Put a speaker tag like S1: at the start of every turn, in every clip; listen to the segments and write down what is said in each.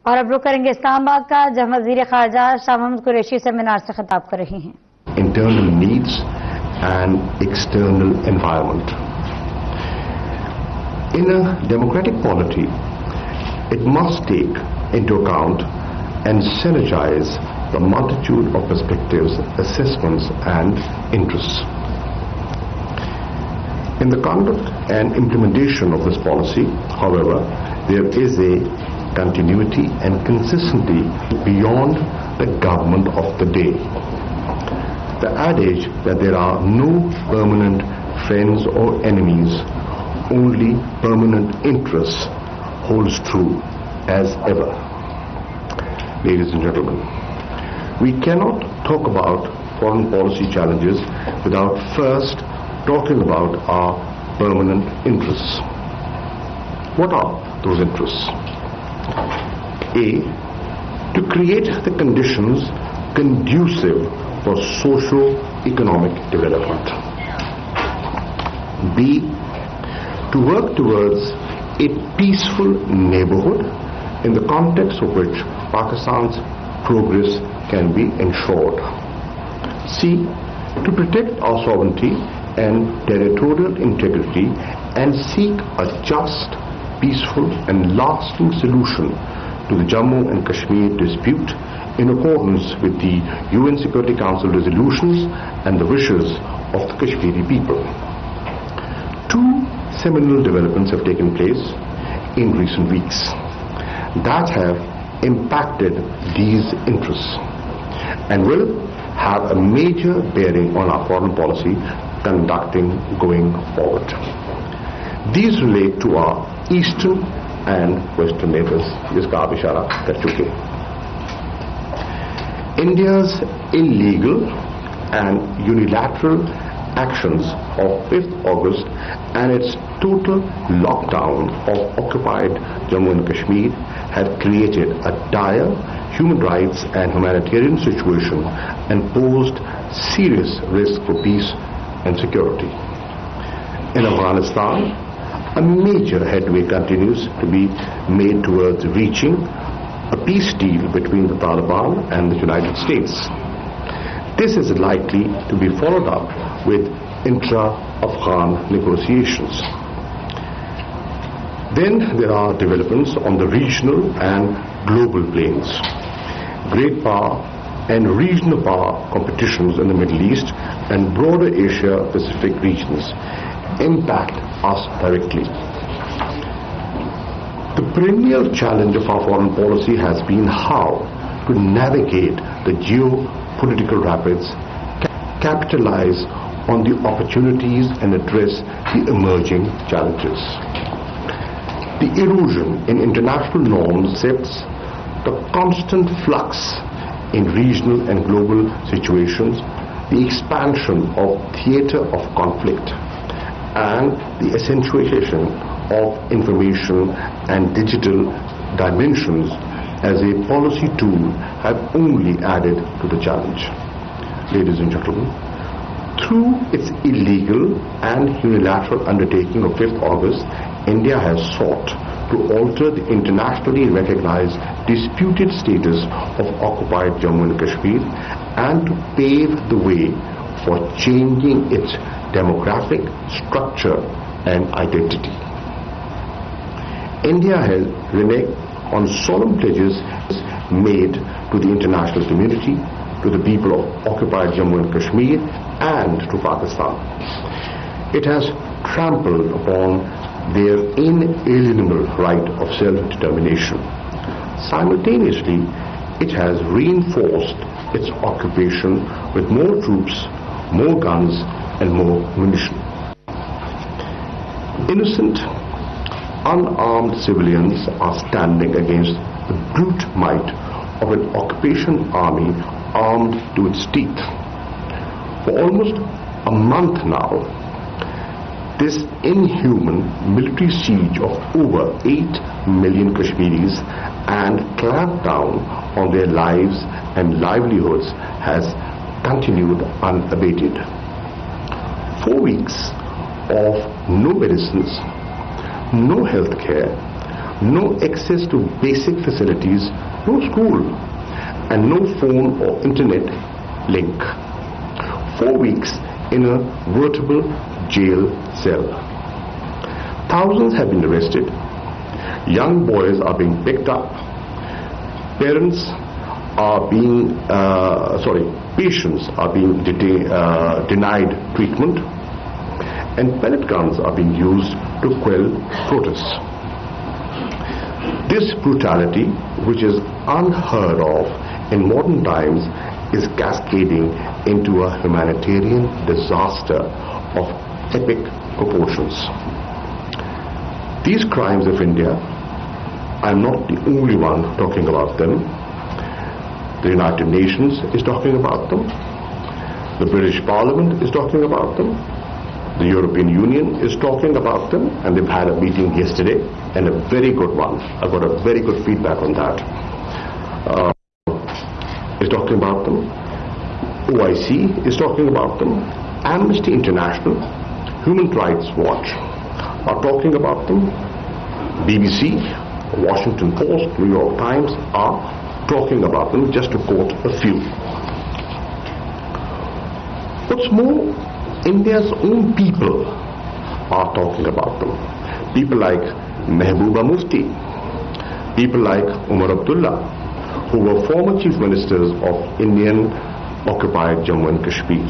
S1: और अब रुक करेंगे इस्लामाबाद का, जहां वज़ीर ख़ारजा शाह महमूद कुरैशी सेमिनार से खिताब कर रही हैं।
S2: Internal needs and external environment. In a democratic polity, it must take into account and synergize the multitude of perspectives, assessments and interests. In the conduct and implementation of this policy, however, there is a continuity and consistency beyond the government of the day. The adage that there are no permanent friends or enemies, only permanent interests, holds true as ever. Ladies and gentlemen, we cannot talk about foreign policy challenges without first talking about our permanent interests. What are those interests? A. To create the conditions conducive for socio-economic development. B. To work towards a peaceful neighborhood in the context of which Pakistan's progress can be ensured. C. To protect our sovereignty and territorial integrity and seek a just, peaceful and lasting solution to the Jammu and Kashmir dispute in accordance with the UN Security Council resolutions and the wishes of the Kashmiri people. Two seminal developments have taken place in recent weeks that have impacted these interests and will have a major bearing on our foreign policy conducting going forward. These relate to our eastern and western neighbors, जिसका आप इशारा कर चुके. India's illegal and unilateral actions of 5th August and its total lockdown of occupied Jammu and Kashmir have created a dire human rights and humanitarian situation and posed serious risk for peace and security. In Afghanistan, a major headway continues to be made towards reaching a peace deal between the Taliban and the United States. This is likely to be followed up with intra-Afghan negotiations. Then there are developments on the regional and global planes. Great power and regional power competitions in the Middle East and broader Asia-Pacific regions impact us directly. The perennial challenge of our foreign policy has been how to navigate the geopolitical rapids, capitalize on the opportunities and address the emerging challenges. The erosion in international norms sets the constant flux in regional and global situations, the expansion of theater of conflict, and the accentuation of information and digital dimensions as a policy tool have only added to the challenge. Ladies and gentlemen, through its illegal and unilateral undertaking of 5th August, India has sought to alter the internationally recognized disputed status of occupied Jammu and Kashmir and to pave the way for changing its demographic structure and identity. India has reneged on solemn pledges made to the international community, to the people of occupied Jammu and Kashmir and to Pakistan. It has trampled upon their inalienable right of self-determination. Simultaneously, it has reinforced its occupation with more troops, more guns and more munition. Innocent, unarmed civilians are standing against the brute might of an occupation army armed to its teeth. For almost a month now, this inhuman military siege of over 8 million Kashmiris and clampdown on their lives and livelihoods has continued unabated. 4 weeks of no medicines, no health care, no access to basic facilities, no school, and no phone or internet link. 4 weeks in a veritable jail cell. Thousands have been arrested. Young boys are being picked up. Parents are being, patients are being denied treatment, and pellet guns are being used to quell protests. This brutality, which is unheard of in modern times, is cascading into a humanitarian disaster of epic proportions. These crimes of India, I'm not the only one talking about them. The United Nations is talking about them. The British Parliament is talking about them. The European Union is talking about them, and they've had a meeting yesterday, and a very good one. I got a very good feedback on that. Is talking about them. OIC is talking about them. Amnesty International, Human Rights Watch are talking about them. BBC, Washington Post, New York Times are talking about them, just to quote a few. What's more, India's own people are talking about them. People like Mehmood Mufti, people like Umar Abdullah, who were former chief ministers of Indian occupied Jammu and Kashmir,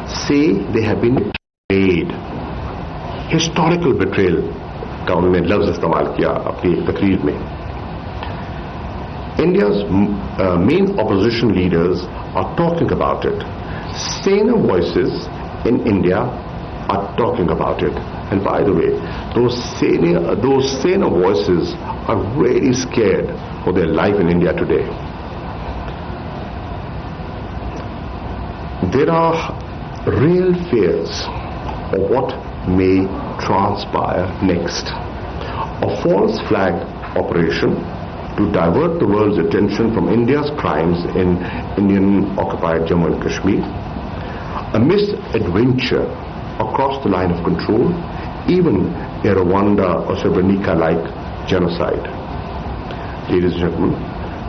S2: say they have been betrayed. Historical betrayal का उन्होंने लफ्ज इस्तेमाल किया अपनी तकरीर में. India's main opposition leaders are talking about it. Saner voices in India are talking about it. And by the way, those saner voices are really scared for their life in India today. There are real fears of what may transpire next. A false flag operation to divert the world's attention from India's crimes in Indian occupied Jammu and Kashmir, a misadventure across the line of control, even a Rwanda or Srebrenica-like genocide. Ladies and gentlemen,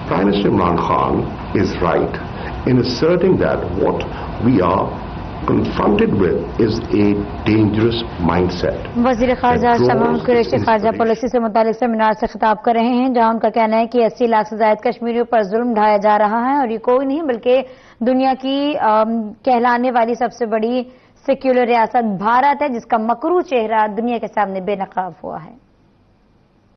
S2: Prime Minister Imran Khan is right in asserting that what we are confronted with is a dangerous mindset.
S1: वज़ीर ख़ारजा Shah Mahmood Qureshi ख़ारजा policy से मुतालिक seminar से खिताब कर रहे हैं, जहां उनका कहना है कि 80 लाख से ज़ायद कश्मीरियों पर जुल्म ढाया जा रहा है और ये कोई नहीं बल्कि दुनिया की कहलाने वाली सबसे बड़ी सेक्युलर रियासत भारत है, जिसका मकरू चेहरा दुनिया के सामने बेनकाब हुआ है.